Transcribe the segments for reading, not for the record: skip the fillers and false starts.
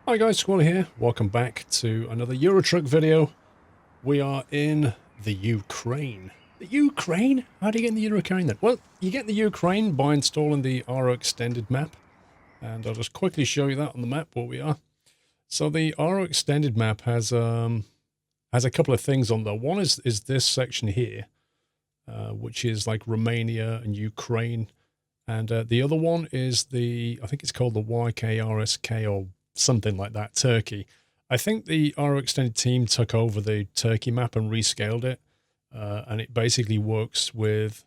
Hi guys, Squirrel here. Welcome back to another Euro Truck video. We are in the Ukraine. The Ukraine? How do you get in the Ukraine then? Well, you get the Ukraine by installing the RO Extended map. And I'll just quickly show you that on the map where we are. So the RO Extended map has a couple of things on there. One is this section here, which is like Romania and Ukraine. And the other one is I think it's called the YKRSK or something like that, Turkey. I think the RO Extended team took over the Turkey map and rescaled it, and it basically works with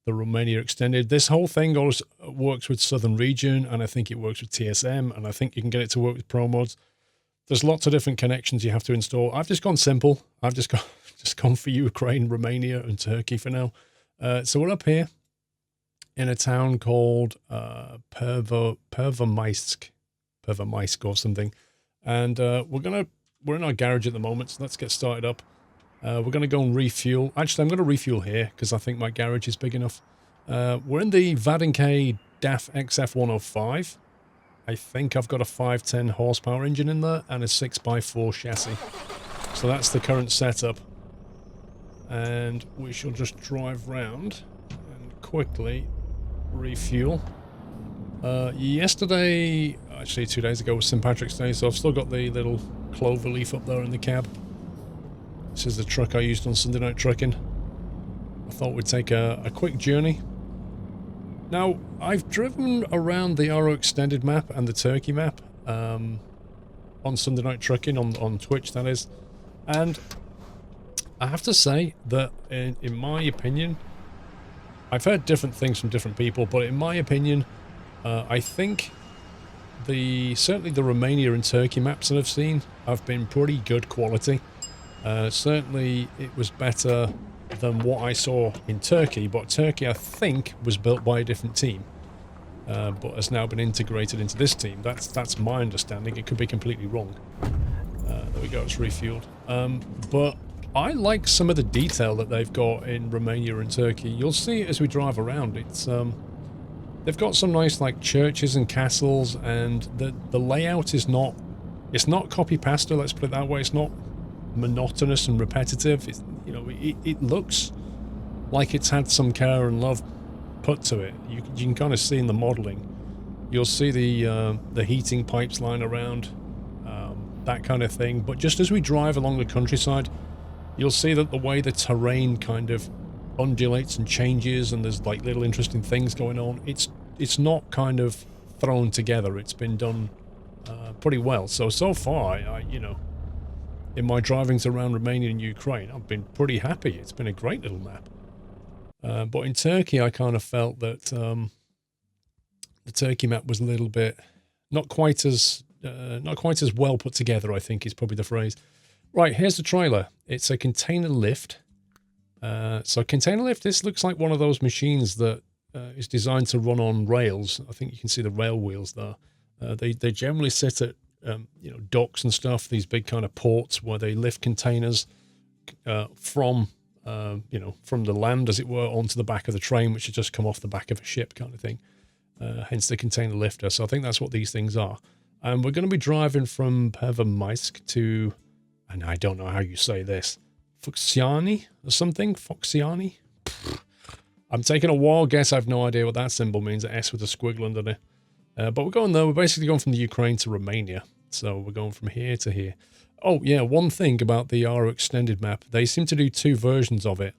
the Romania Extended. This whole thing always works with Southern Region, and I think it works with TSM, and I think you can get it to work with Pro Mods. There's lots of different connections you have to install. I've just gone simple. I've just gone for Ukraine, Romania, and Turkey for now. So we're up here in a town called Pervomaisk or something, and we're in our garage at the moment, so let's get started up. We're gonna go and refuel. Actually, I'm gonna refuel here because I think my garage is big enough. We're in the DAF XF105. I think I've got a 510 horsepower engine in there and a 6x4 chassis, so that's the current setup, and we shall just drive round and quickly refuel. Yesterday, actually 2 days ago, was St. Patrick's Day, so I've still got the little clover leaf up there in the cab. This is the truck I used on Sunday Night Trucking. I thought we'd take a quick journey. Now, I've driven around the RO Extended map and the Turkey map on Sunday Night Trucking, on Twitch that is, and I have to say that in my opinion, I've heard different things from different people, but in my opinion, I think certainly the Romania and Turkey maps that I've seen have been pretty good quality. Certainly it was better than what I saw in Turkey, but Turkey I think was built by a different team, but has now been integrated into this team. That's my understanding. It could be completely wrong. There we go, it's refueled. But I like some of the detail that they've got in Romania and Turkey. You'll see it as we drive around. It's they've got some nice like churches and castles, and the layout is not, it's not copy pasta, let's put it that way. It's not monotonous and repetitive. It looks like it's had some care and love put to it. You can kind of see in the modeling. You'll see the heating pipes lying around, that kind of thing. But just as we drive along the countryside, you'll see that the way the terrain kind of undulates and changes, and there's like little interesting things going on. It's not kind of thrown together. It's been done pretty well. So far, in my drivings around Romania and Ukraine, I've been pretty happy. It's been a great little map. But in Turkey, I kind of felt that the Turkey map was a little bit not quite as well put together, I think is probably the phrase. Right, here's the trailer. It's a container lift. So container lift, this looks like one of those machines that is designed to run on rails. I think you can see the rail wheels there. They generally sit at docks and stuff, these big kind of ports where they lift containers from the land, as it were, onto the back of the train, which has just come off the back of a ship kind of thing. Hence the container lifter. So I think that's what these things are. And we're going to be driving from Pervomaisk to, and I don't know how you say this, Foxiani or something? Foxiani? I'm taking a wild guess. I have no idea what that symbol means, an S with a squiggle under it. But we're going there. We're basically going from the Ukraine to Romania. So we're going from here to here. Oh, yeah, one thing about the RO Extended map. They seem to do two versions of it.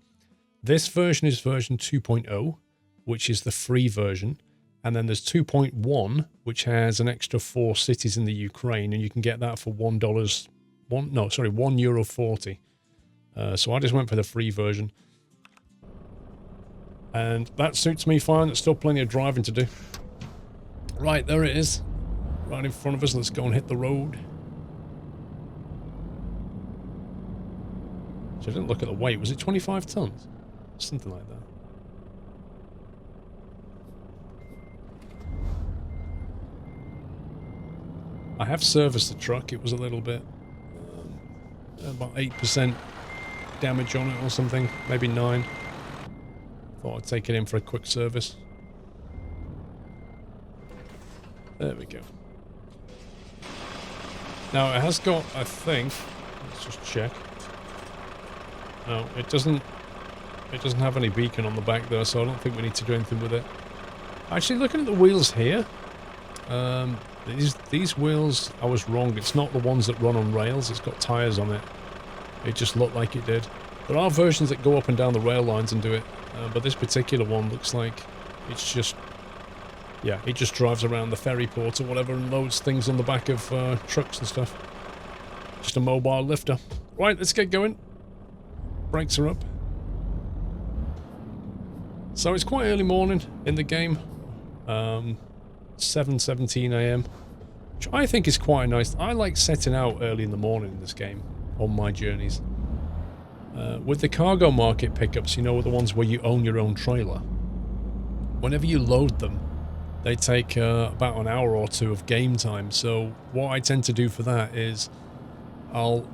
This version is version 2.0, which is the free version. And then there's 2.1, which has an extra 4 cities in the Ukraine. And you can get that for €1.40. So I just went for the free version. And that suits me fine. There's still plenty of driving to do. Right, there it is. Right in front of us. Let's go and hit the road. So I didn't look at the weight. Was it 25 tons? Something like that. I have serviced the truck. It was a little bit, about 8% damage on it or something. Maybe 9. Thought I'd take it in for a quick service. There we go. Now it has got, I think, let's just check. No, it doesn't have any beacon on the back there, so I don't think we need to do anything with it. Actually, looking at the wheels here, these wheels, I was wrong. It's not the ones that run on rails. It's got tyres on it. It just looked like it did. There are versions that go up and down the rail lines and do it, but this particular one looks like it's just, yeah, it just drives around the ferry port or whatever and loads things on the back of trucks and stuff. Just a mobile lifter. Right, let's get going. Brakes are up. So it's quite early morning in the game. 7:17 AM, which I think is quite nice. I like setting out early in the morning in this game on my journeys. With the cargo market pickups, you know, the ones where you own your own trailer, whenever you load them, they take about an hour or two of game time. So what I tend to do for that is I'll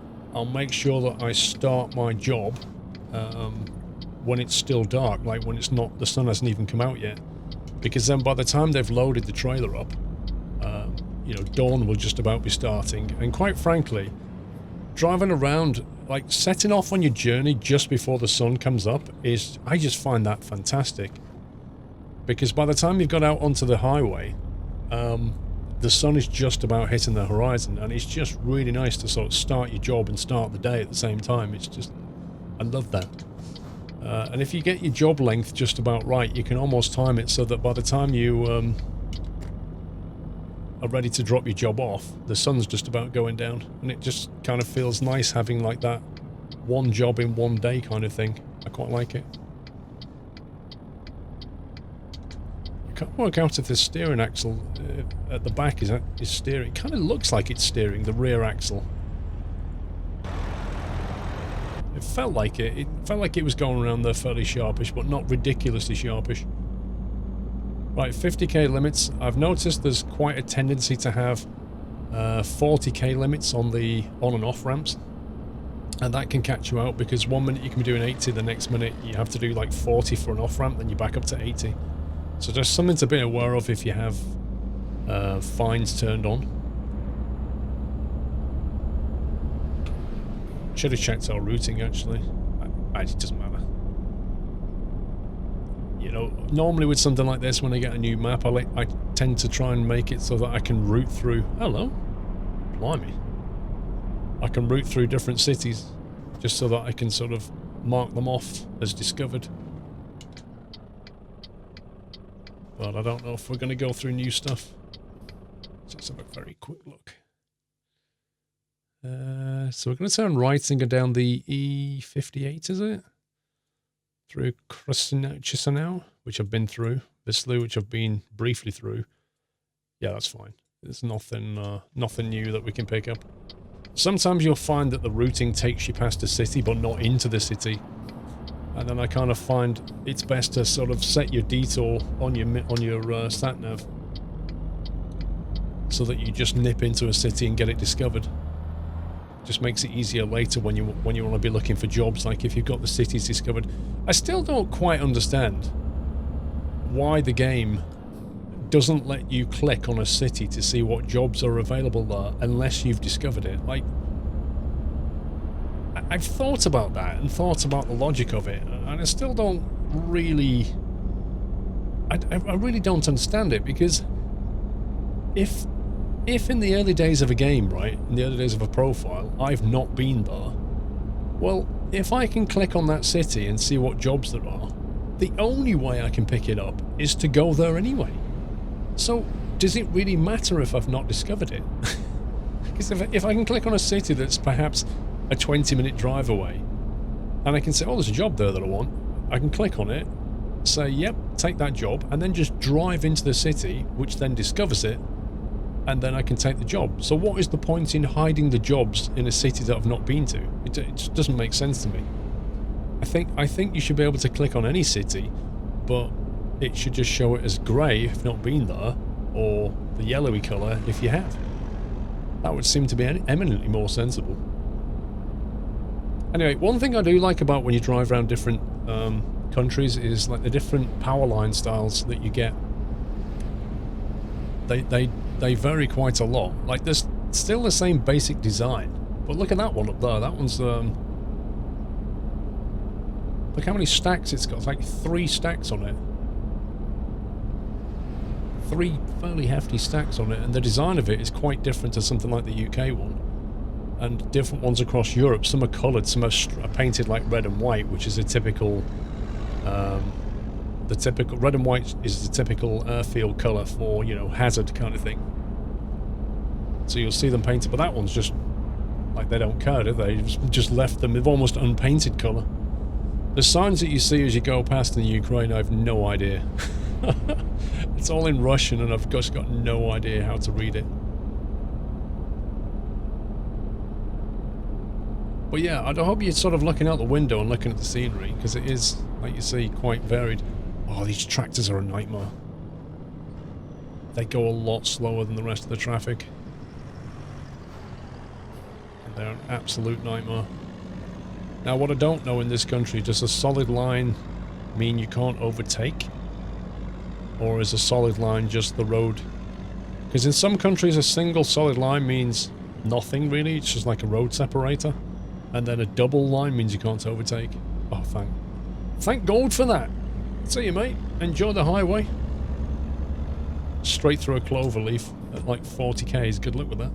make sure that I start my job when it's still dark, like when it's not, the sun hasn't even come out yet. Because then by the time they've loaded the trailer up, you know, dawn will just about be starting. And quite frankly, driving around, like setting off on your journey just before the sun comes up is, I just find that fantastic. Because by the time you've got out onto the highway, the sun is just about hitting the horizon, and it's just really nice to sort of start your job and start the day at the same time. It's just, I love that. And if you get your job length just about right, you can almost time it so that by the time you are ready to drop your job off, the sun's just about going down. And it just kind of feels nice having like that one job in one day kind of thing. I quite like it. I can't work out if the steering axle at the back is steering. It kind of looks like it's steering, the rear axle. It felt like it. It felt like it was going around there fairly sharpish, but not ridiculously sharpish. Right, 50k limits. I've noticed there's quite a tendency to have 40k limits on the on and off ramps. And that can catch you out because one minute you can be doing 80, the next minute you have to do like 40 for an off ramp, then you're back up to 80. So there's something to be aware of if you have fines turned on. Should have checked our routing actually. It doesn't matter. You know, normally with something like this, when I get a new map, I tend to try and make it so that I can route through. Hello, blimey! I can route through different cities, just so that I can sort of mark them off as discovered. But I don't know if we're going to go through new stuff. Let's have a very quick look. So we're going to turn right and go down the E58, is it? Through Chisinau, which I've been through. Vislu, which I've been briefly through. Yeah, that's fine. There's nothing new that we can pick up. Sometimes you'll find that the routing takes you past a city, but not into the city. And then I kind of find it's best to sort of set your detour on your sat nav, so that you just nip into a city and get it discovered. Just makes it easier later when you want to be looking for jobs, like if you've got the cities discovered. I still don't quite understand why the game doesn't let you click on a city to see what jobs are available there unless you've discovered it. Like, I've thought about that and thought about the logic of it, and I still don't really... I really don't understand it, because if in the early days of a game, right, in the early days of a profile, I've not been there, well, if I can click on that city and see what jobs there are, the only way I can pick it up is to go there anyway. So, does it really matter if I've not discovered it? Because if I can click on a city that's perhaps a 20-minute drive away, and I can say, oh, there's a job there that I want, I can click on it, say, yep, take that job, and then just drive into the city, which then discovers it, and then I can take the job. So what is the point in hiding the jobs in a city that I've not been to? It just doesn't make sense to me. I think you should be able to click on any city, but it should just show it as grey if not been there, or the yellowy colour if you have. That would seem to be eminently more sensible. Anyway, one thing I do like about when you drive around different countries is like the different power line styles that you get. They vary quite a lot. Like there's It's still the same basic design. But look at that one up there. That one's, look how many stacks it's got. It's like 3 stacks on it. 3 fairly hefty stacks on it. And the design of it is quite different to something like the UK one. And different ones across Europe. Some are coloured, some are painted like red and white, which is a typical... the typical... Red and white is the typical airfield colour for, you know, hazard kind of thing. So you'll see them painted, but that one's just... like, they don't care, do they? Just left them with almost unpainted colour. The signs that you see as you go past in the Ukraine, I have no idea. It's all in Russian and I've just got no idea how to read it. But yeah, I hope you're sort of looking out the window and looking at the scenery, because it is, like you see, quite varied. Oh, these tractors are a nightmare. They go a lot slower than the rest of the traffic. And they're an absolute nightmare. Now, what I don't know in this country, does a solid line mean you can't overtake? Or is a solid line just the road? Because in some countries, a single solid line means nothing, really. It's just like a road separator. And then a double line means you can't overtake. Oh, thank God for that. See you, mate. Enjoy the highway. Straight through a clover leaf at like 40 k's. Good luck with that.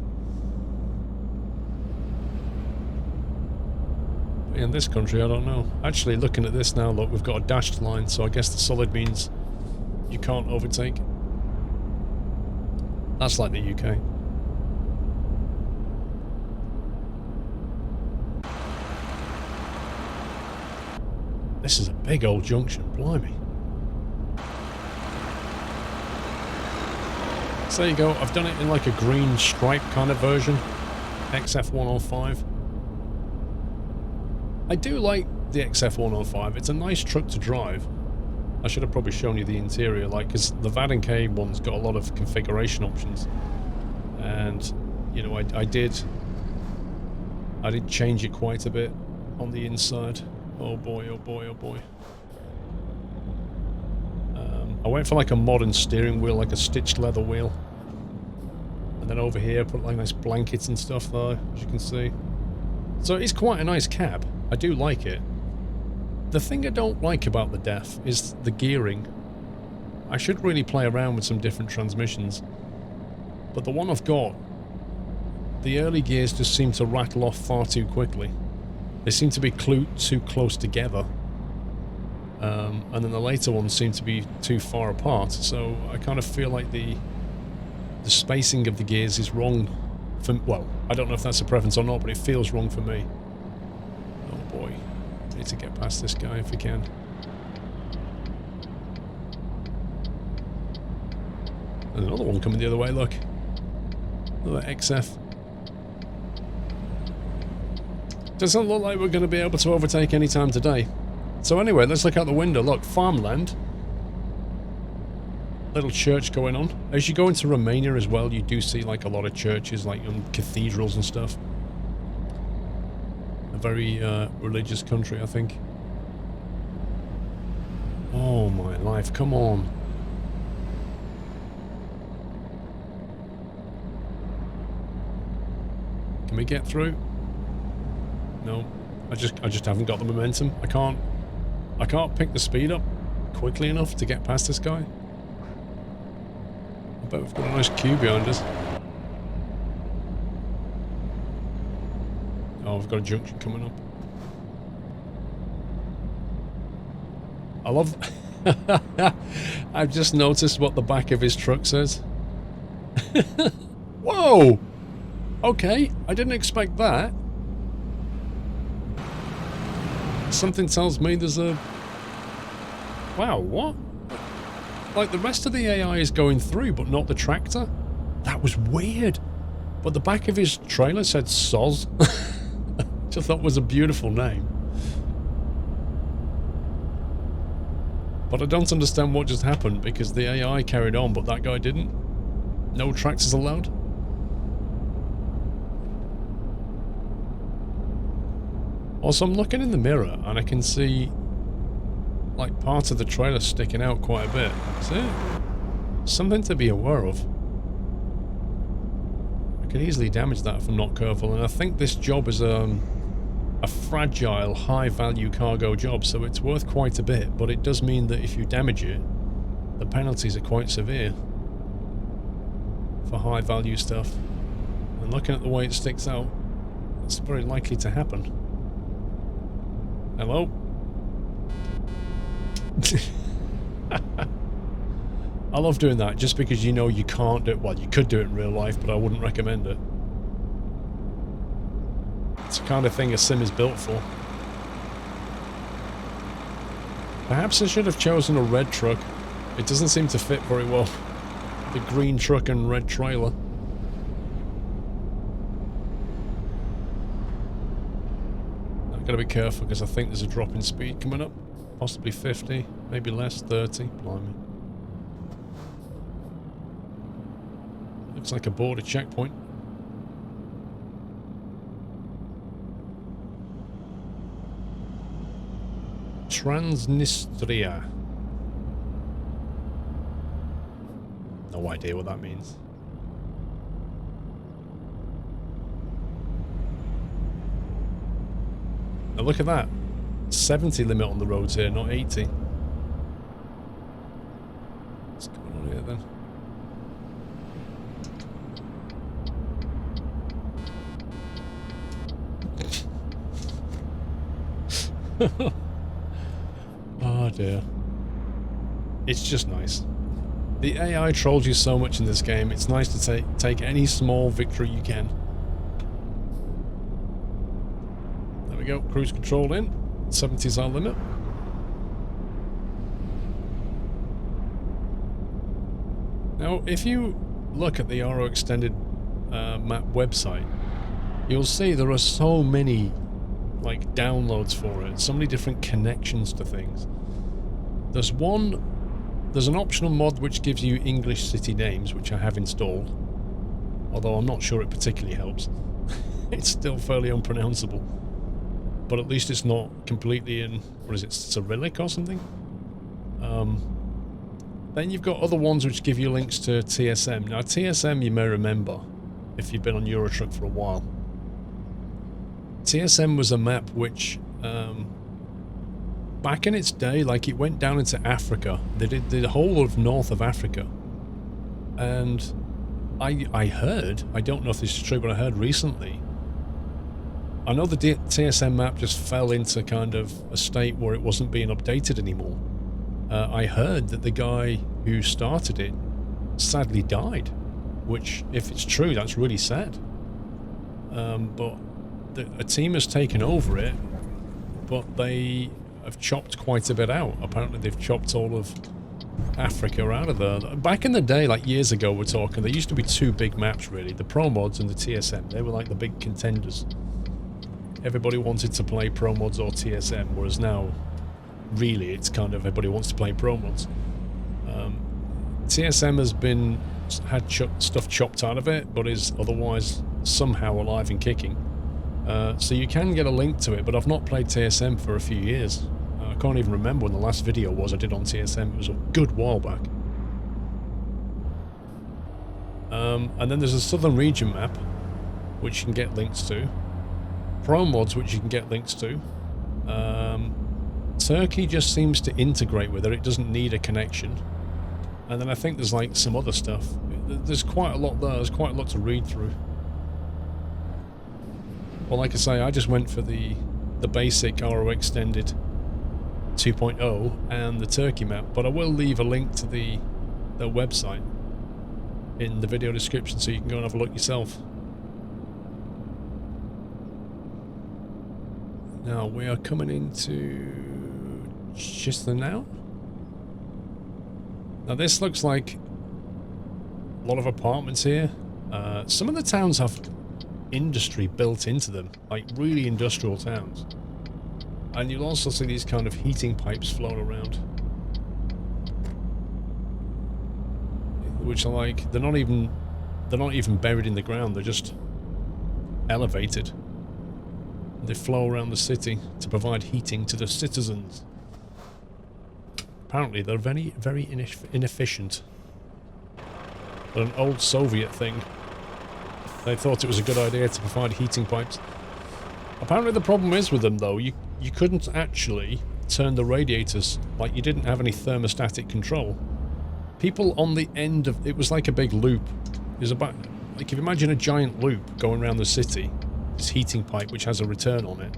But in this country, I don't know. Actually, looking at this now, look, we've got a dashed line, so I guess the solid means you can't overtake. That's like the UK. This is a big old junction, blimey. So there you go, I've done it in like a green stripe kind of version. XF105. I do like the XF105, it's a nice truck to drive. I should have probably shown you the interior, like, because the VAD K one's got a lot of configuration options. And, you know, I did change it quite a bit on the inside. Oh boy, oh boy, oh boy. I went for like a modern steering wheel, like a stitched leather wheel. And then over here, put like nice blankets and stuff there, as you can see. So it's quite a nice cab. I do like it. The thing I don't like about the DAF is the gearing. I should really play around with some different transmissions. But the one I've got, the early gears just seem to rattle off far too quickly. They seem to be too close together. And then the later ones seem to be too far apart. So I kind of feel like the spacing of the gears is wrong. Well, I don't know if that's a preference or not, but it feels wrong for me. Oh boy. I need to get past this guy if we can. There's another one coming the other way, look. Another XF. Doesn't look like we're going to be able to overtake any time today. So anyway, let's look out the window. Look, farmland. Little church going on. As you go into Romania as well, you do see like a lot of churches, like cathedrals and stuff. A very religious country, I think. Oh my life, come on. Can we get through? No, I just haven't got the momentum. I can't pick the speed up quickly enough to get past this guy. I bet we've got a nice queue behind us. Oh, we've got a junction coming up. I love... I've just noticed what the back of his truck says. Whoa! Okay, I didn't expect that. Something tells me there's a... Wow, what? Like, the rest of the AI is going through, but not the tractor? That was weird. But the back of his trailer said Soz. Which I thought was a beautiful name. But I don't understand what just happened, because the AI carried on, but that guy didn't. No tractors allowed. Also, I'm looking in the mirror, and I can see, like, part of the trailer sticking out quite a bit. Is it? Something to be aware of. I I could easily damage that if I'm not careful, and I think this job is a fragile, high-value cargo job, so it's worth quite a bit, but it does mean that if you damage it, the penalties are quite severe for high-value stuff. And looking at the way it sticks out, it's very likely to happen. Hello? I love doing that, just because you know you can't do it. Well, you could do it in real life, but I wouldn't recommend it. It's the kind of thing a sim is built for. Perhaps I should have chosen a red truck. It doesn't seem to fit very well. The green truck and red trailer. I've got to be careful because I think there's a drop in speed coming up. Possibly 50, maybe less, 30. Blimey. Looks like a border checkpoint. Transnistria. No idea what that means. Now look at that. 70 limit on the roads here, not 80. What's going on here then? Oh dear. It's just nice. The AI trolls you so much in this game, it's nice to take any small victory you can. There we go, cruise control in. 70's our limit. Now, if you look at the RO Extended map website, you'll see there are so many like downloads for it, so many different connections to things. There's an optional mod which gives you English city names, which I have installed, although I'm not sure it particularly helps. It's still fairly unpronounceable, but at least it's not completely in, what is it, Cyrillic or something? Then you've got other ones which give you links to TSM. Now TSM you may remember if you've been on Eurotruck for a while. TSM was a map which, back in its day, like it went down into Africa. They did the whole of north of Africa. And I heard, I don't know if this is true, but I heard recently, I know the TSM map just fell into kind of a state where it wasn't being updated anymore. I heard that the guy who started it sadly died, which, if it's true, that's really sad. But a team has taken over it, but they have chopped quite a bit out. Apparently they've chopped all of Africa out of there. Back in the day, like years ago we're talking, there used to be two big maps really, the Pro Mods and the TSM. They were like the big contenders. Everybody wanted to play Pro Mods or TSM, whereas now really it's kind of everybody wants to play Pro Mods. TSM has had stuff chopped out of it, but is otherwise somehow alive and kicking. So you can get a link to it, but I've not played TSM for a few years. I can't even remember when the last video was I did on TSM. It was a good while back. And then there's a Southern Region map, which you can get links to. Pro Mods, which you can get links to. Turkey just seems to integrate with it. It doesn't need a connection. And then I think there's like some other stuff. There's quite a lot there. There's quite a lot to read through. Well, like I say, I just went for the basic RO Extended 2.0 and the Turkey map, but I will leave a link to their website in the video description so you can go and have a look yourself. Now we are coming into Chisinau. Now this looks like a lot of apartments here. Some of the towns have industry built into them, like really industrial towns. And you'll also see these kind of heating pipes float around, which are like they're not even buried in the ground, they're just elevated. They flow around the city to provide heating to the citizens. Apparently they're very, very inefficient. But an old Soviet thing. They thought it was a good idea to provide heating pipes. Apparently the problem is with them though, you couldn't actually turn the radiators, like you didn't have any thermostatic control. People on the end of, it was like a big loop. It was about, like if you imagine a giant loop going around the city, this heating pipe which has a return on it,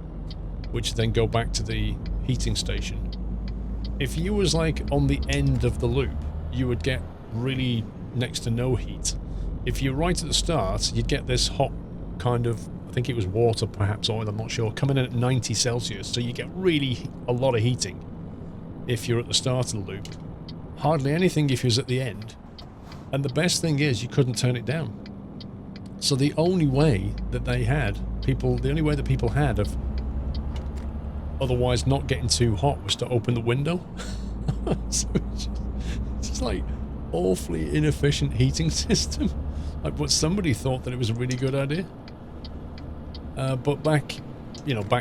which then go back to the heating station. If you was like on the end of the loop, you would get really next to no heat. If you're right at the start, you'd get this hot kind of, I think it was water, perhaps oil, I'm not sure, coming in at 90 Celsius, so you get really a lot of heating if you're at the start of the loop. Hardly anything if you're at the end. And the best thing is you couldn't turn it down. So the only way that they had, the only way that people had of otherwise not getting too hot was to open the window. So it's just like awfully inefficient heating system. Like, but somebody thought that it was a really good idea. But back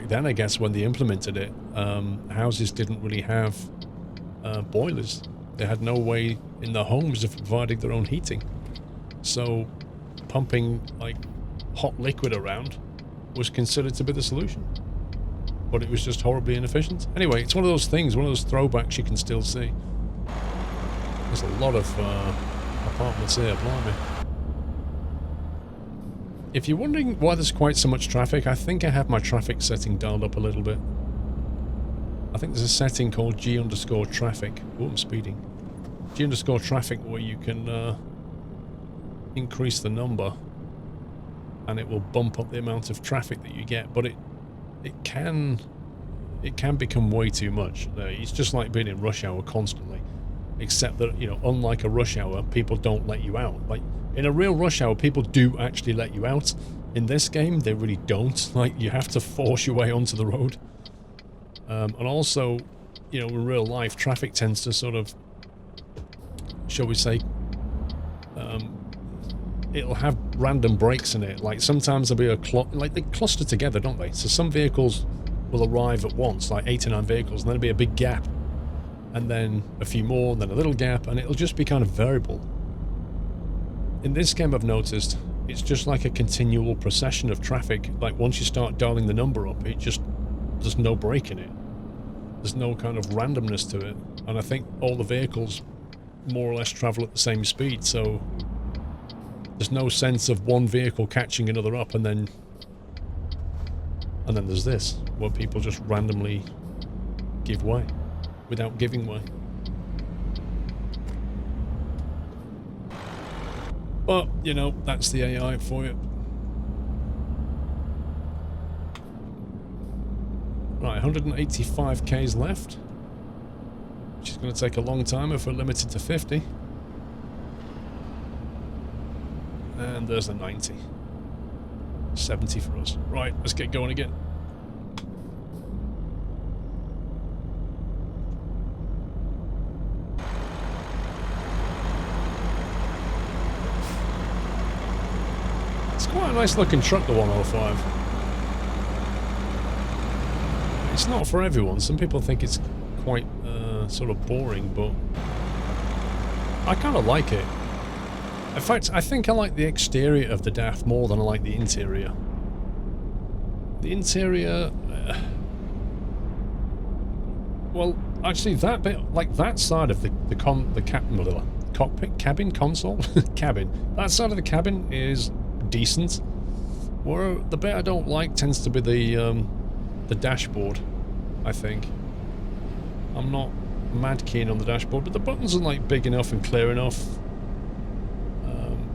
then, I guess, when they implemented it, houses didn't really have boilers. They had no way in their homes of providing their own heating. So pumping, like, hot liquid around was considered to be the solution. But it was just horribly inefficient. Anyway, it's one of those things, one of those throwbacks you can still see. There's a lot of apartments here, blimey. If you're wondering why there's quite so much traffic, I think I have my traffic setting dialed up a little bit. I think there's a setting called G_traffic. Oh, I'm speeding. G_traffic where you can increase the number and it will bump up the amount of traffic that you get, but it can become way too much. It's just like being in rush hour constantly, except that, unlike a rush hour, people don't let you out. Like, in a real rush hour, people do actually let you out. In this game, they really don't. Like, you have to force your way onto the road. And also, in real life, traffic tends to sort of, shall we say, it'll have random breaks in it. Like, sometimes there'll be like, they cluster together, don't they? So some vehicles will arrive at once, like 8 or 9 vehicles, and then there'll be a big gap. And then a few more, and then a little gap, and it'll just be kind of variable. In this game, I've noticed, it's just like a continual procession of traffic. Like, once you start dialing the number up, there's no break in it. There's no kind of randomness to it. And I think all the vehicles more or less travel at the same speed, so there's no sense of one vehicle catching another up, and then there's this, where people just randomly give way without giving way. But, that's the AI for you. Right, 185k's left. Which is going to take a long time if we're limited to 50. And there's a 90. 70 for us. Right, let's get going again. Quite a nice looking truck, the 105. It's not for everyone. Some people think it's quite sort of boring, but I kind of like it. In fact, I think I like the exterior of the DAF more than I like the interior. The interior... well, actually, that bit, like that side of the cockpit, cabin, console? Cabin. That side of the cabin is decent. Where the bit I don't like tends to be the dashboard, I think. I'm not mad keen on the dashboard, but the buttons are like big enough and clear enough.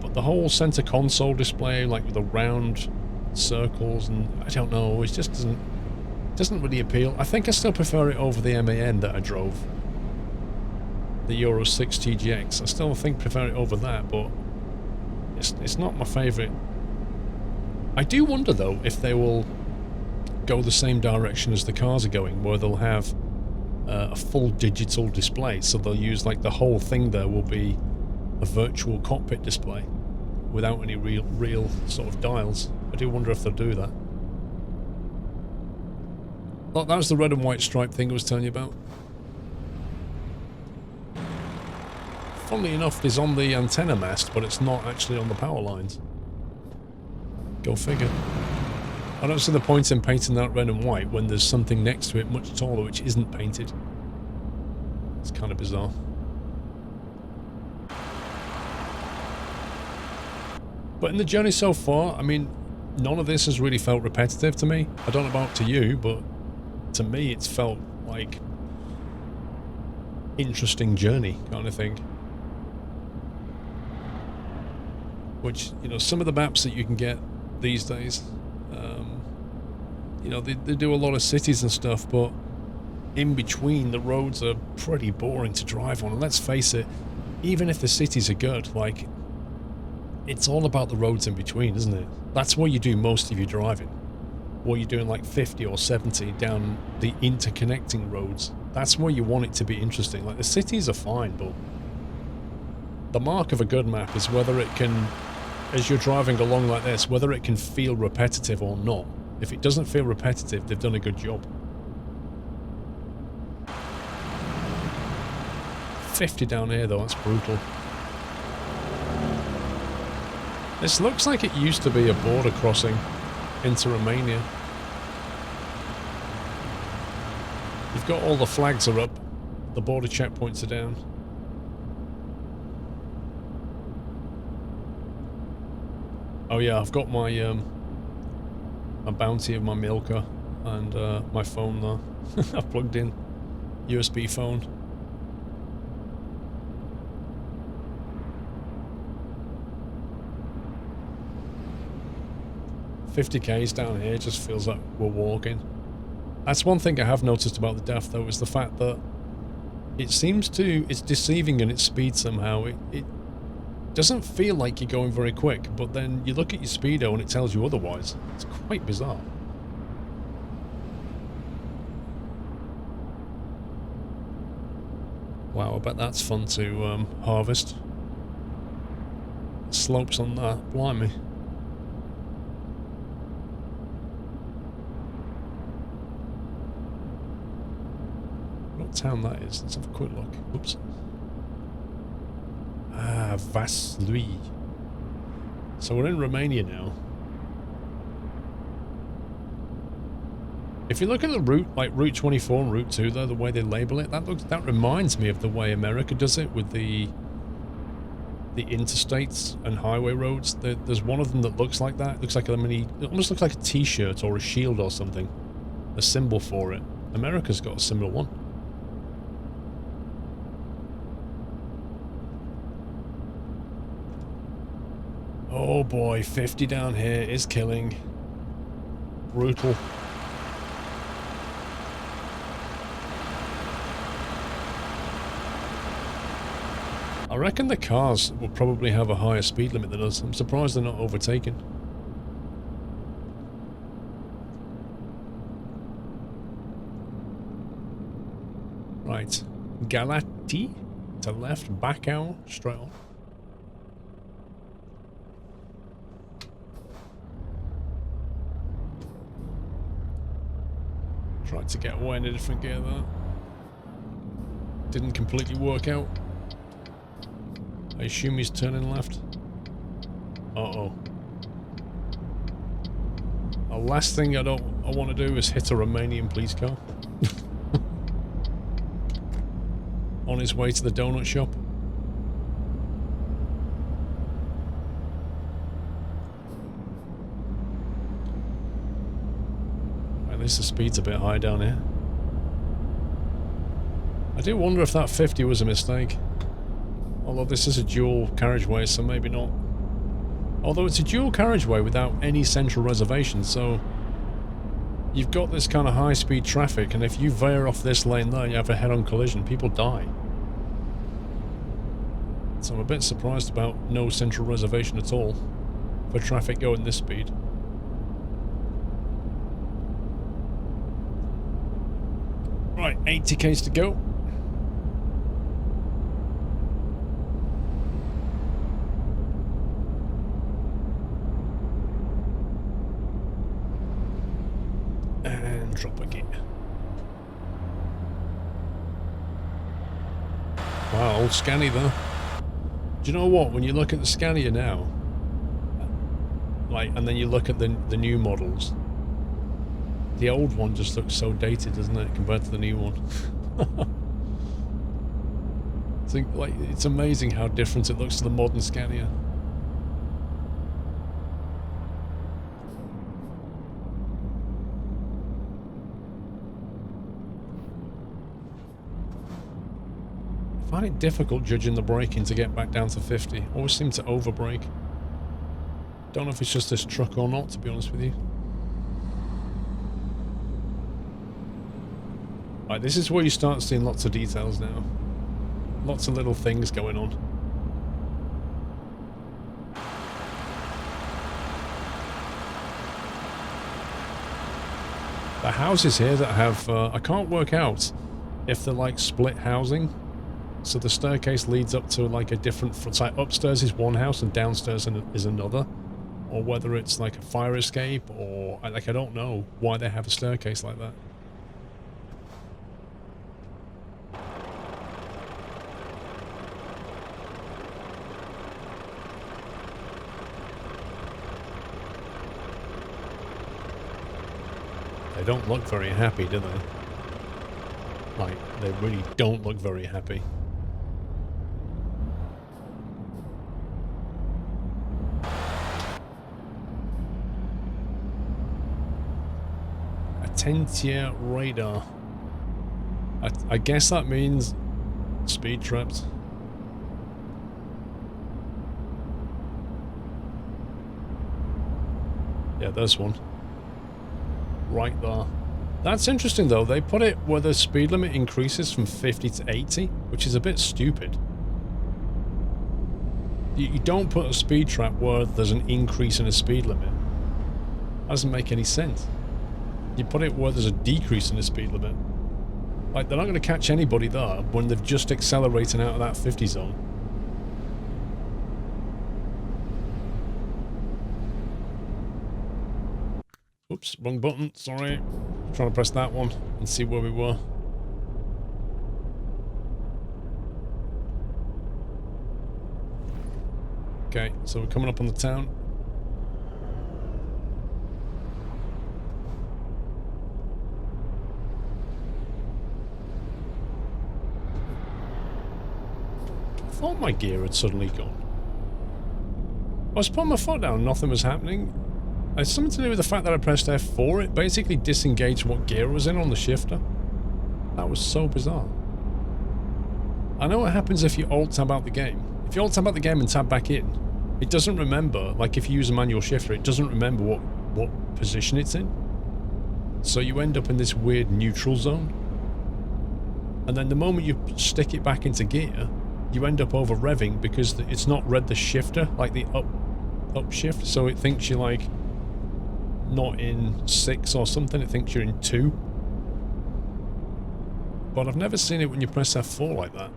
But the whole center console display, like with the round circles, and I don't know, it just doesn't really appeal. I think I still prefer it over the MAN that I drove, the Euro 6 TGX. I still prefer it over that, but it's not my favourite. I do wonder though if they will go the same direction as the cars are going, where they'll have a full digital display, so they'll use like the whole thing there will be a virtual cockpit display without any real sort of dials. I do wonder if they'll do that. Oh, that was the red and white stripe thing I was telling you about. Funnily enough, it's on the antenna mast, but it's not actually on the power lines. Go figure. I don't see the point in painting that red and white when there's something next to it much taller which isn't painted. It's kind of bizarre. But in the journey so far, I mean, none of this has really felt repetitive to me. I don't know about to you, but to me it's felt like interesting journey kind of thing. Which, you know, some of the maps that you can get these days, you know, they do a lot of cities and stuff, but in between the roads are pretty boring to drive on. And let's face it, even if the cities are good, like, it's all about the roads in between, isn't it? That's where you do most of your driving. Where you're doing like 50 or 70 down the interconnecting roads. That's where you want it to be interesting. Like, the cities are fine, but the mark of a good map is whether it can, as you're driving along like this, whether it can feel repetitive or not. If it doesn't feel repetitive, they've done a good job. 50 down here though, that's brutal. This looks like it used to be a border crossing into Romania. You've got all the flags are up, the border checkpoints are down. Oh yeah, I've got my my bounty of my milker and my phone there. I've plugged in USB phone. $50Ks down here just feels like we're walking. That's one thing I have noticed about the DAF though, is the fact that it seems to, it's deceiving in its speed somehow. It doesn't feel like you're going very quick, but then you look at your speedo and it tells you otherwise. It's quite bizarre. Wow, I bet that's fun to harvest. Slopes on that, blimey. What town that is? Let's have a quick look. Oops. Ah, Vaslui. So we're in Romania now. If you look at the route, like Route 24 and Route 2 though, the way they label it, that reminds me of the way America does it with the interstates and highway roads. There's one of them that looks like that. It looks like a mini, it almost looks like a t-shirt or a shield or something. A symbol for it. America's got a similar one. Oh boy, 50 down here is killing. Brutal. I reckon the cars will probably have a higher speed limit than us. I'm surprised they're not overtaken. Right. Galati to left, back out, straight on. Tried to get away in a different gear there. Didn't completely work out. I assume he's turning left. Uh-oh. The last thing I want to do is hit a Romanian police car. On his way to the donut shop. At least the speed's a bit high down here. I do wonder if that 50 was a mistake. Although this is a dual carriageway, so maybe not. Although it's a dual carriageway without any central reservation, so you've got this kind of high-speed traffic, and if you veer off this lane there, you have a head-on collision, people die. So I'm a bit surprised about no central reservation at all for traffic going this speed. Right, 80Ks to go. And drop again. Wow, old Scania there. Do you know what? When you look at the Scania now, Like, and then you look at the new models. The old one just looks so dated, doesn't it, compared to the new one? Like, it's amazing how different it looks to the modern Scania. I find it difficult judging the braking to get back down to 50. Always seem to over brake. Don't know if it's just this truck or not, to be honest with you. Right, this is where you start seeing lots of details now. Lots of little things going on. The houses here that have, I can't work out if they're like split housing. So the staircase leads up to like a different, it's like upstairs is one house and downstairs is another. Or whether it's like a fire escape or, like, I don't know why they have a staircase like that. They don't look very happy, do they? Like, they really don't look very happy. A 10-tier radar. I guess that means speed traps. Yeah, there's one. Right there. That's interesting though, they put it where the speed limit increases from 50 to 80, which is a bit stupid. You don't put a speed trap where there's an increase in a speed limit. That doesn't make any sense. You put it where there's a decrease in the speed limit. Like, they're not going to catch anybody there when they've just accelerated out of that 50 zone. Oops, wrong button, sorry. Trying to press that one and see where we were. Okay, so we're coming up on the town. I thought my gear had suddenly gone. I was putting my foot down, nothing was happening. It's something to do with the fact that I pressed F4, it basically disengaged what gear I was in on the shifter. That was so bizarre. I know what happens if you alt-tab out the game. If you alt-tab out the game and tab back in, it doesn't remember, like if you use a manual shifter, it doesn't remember what position it's in. So you end up in this weird neutral zone. And then the moment you stick it back into gear, you end up over revving because it's not read the shifter, like the upshift, so it thinks you're like not in 6 or something, it thinks you're in 2. But I've never seen it when you press F4 like that.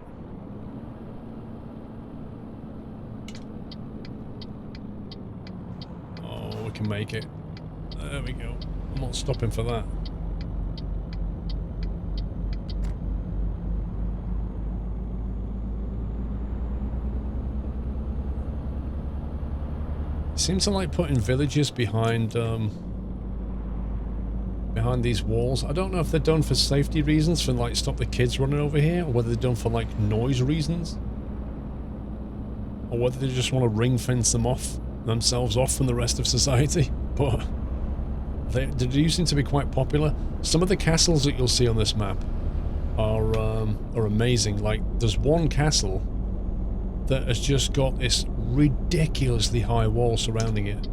Oh, we can make it. There we go. I'm not stopping for that. It seems to like putting villages behind these walls. I don't know if they're done for safety reasons, for like stop the kids running over here, or whether they're done for like noise reasons, or whether they just want to ring fence themselves off from the rest of society. But they do seem to be quite popular. Some of the castles that you'll see on this map are amazing. Like, there's one castle that has just got this ridiculously high wall surrounding it.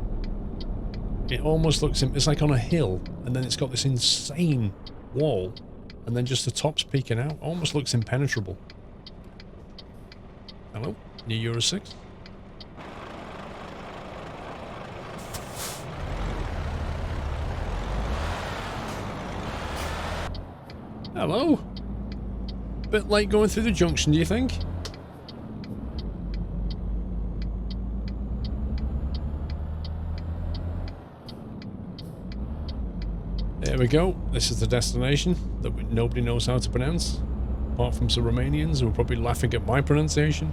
It almost looks, it's like on a hill, and then it's got this insane wall, and then just the top's peeking out. Almost looks impenetrable. Hello? New Euro 6? Hello? Bit late going through the junction, do you think? There we go. This is the destination that nobody knows how to pronounce, apart from some Romanians who are probably laughing at my pronunciation.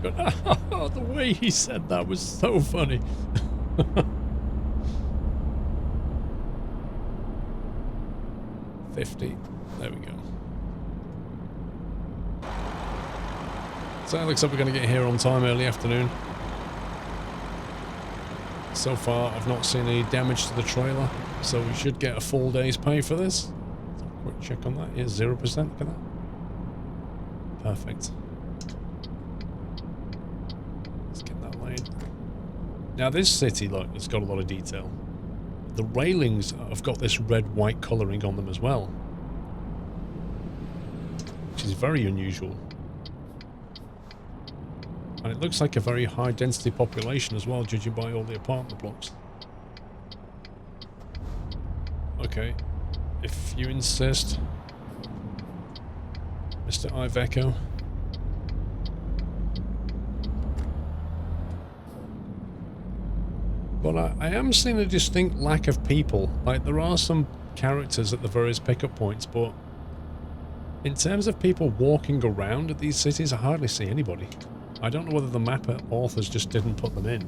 But the way he said that was so funny. 50. There we go. So it looks like we're going to get here on time early afternoon. So far, I've not seen any damage to the trailer, so we should get a full day's pay for this. Quick check on that. Yeah, 0%. Look at that. Perfect. Let's get that laid. Now, this city, look, it's got a lot of detail. The railings have got this red-white colouring on them as well, which is very unusual. And it looks like a very high-density population as well, judging by all the apartment blocks. Okay, if you insist, Mr. Iveco. But I am seeing a distinct lack of people. Like, there are some characters at the various pickup points, but in terms of people walking around at these cities, I hardly see anybody. I don't know whether the map authors just didn't put them in.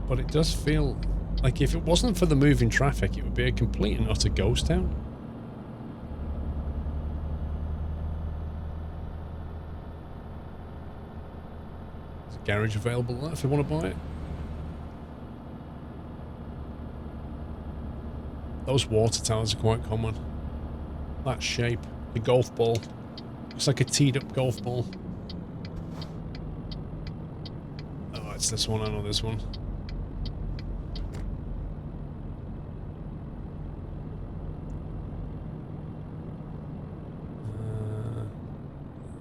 But it does feel like if it wasn't for the moving traffic, it would be a complete and utter ghost town. There's a garage available there if you want to buy it. Those water towers are quite common. That shape, the golf ball. Looks like a teed up golf ball. Oh, it's this one. I know this one.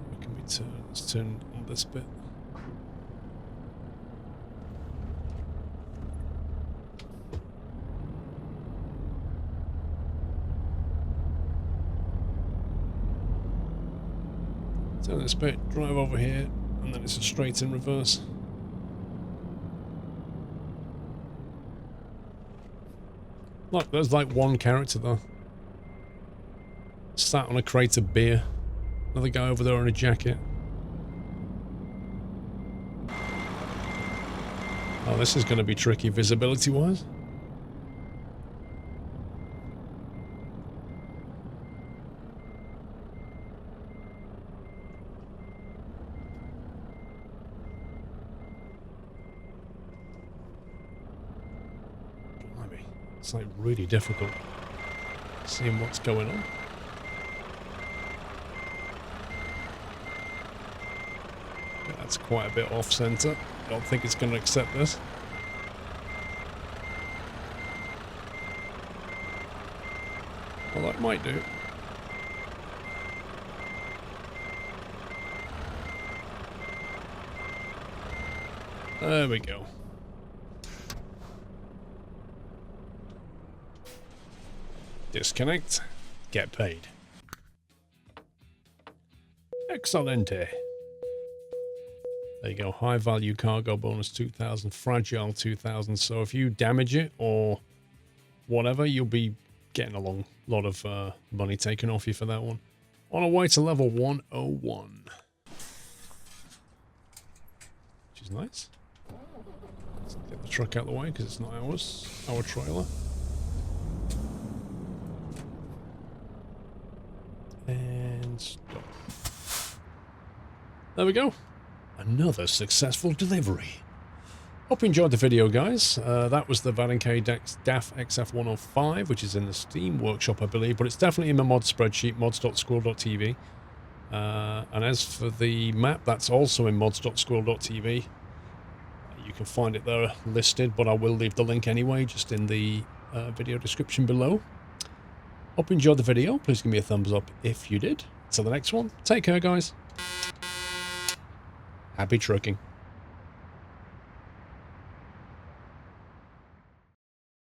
Where can we turn? Let's turn on this bit. Turn this bit, drive over here, and then it's a straight in reverse. Look, there's like one character though. Sat on a crate of beer. Another guy over there in a jacket. Oh, this is going to be tricky visibility-wise. It's like really difficult seeing what's going on. Yeah, that's quite a bit off center. I don't think it's going to accept this. Well, that might do. There we go. Disconnect. Get paid. Excelente. There you go. High value cargo bonus 2,000. Fragile 2,000. So if you damage it or whatever, you'll be getting a lot of money taken off you for that one. On our way to level 101. Which is nice. Let's get the truck out of the way because it's not ours. Our trailer. And stop. There we go. Another successful delivery. Hope you enjoyed the video, guys. That was the DAF XF105, which is in the Steam Workshop, I believe, but it's definitely in my mod spreadsheet, mods.squirrel.tv. And as for the map, that's also in mods.squirrel.tv. You can find it there listed, but I will leave the link anyway, just in the video description below. Hope you enjoyed the video. Please give me a thumbs up if you did. Till the next one, take care, guys. Happy trucking.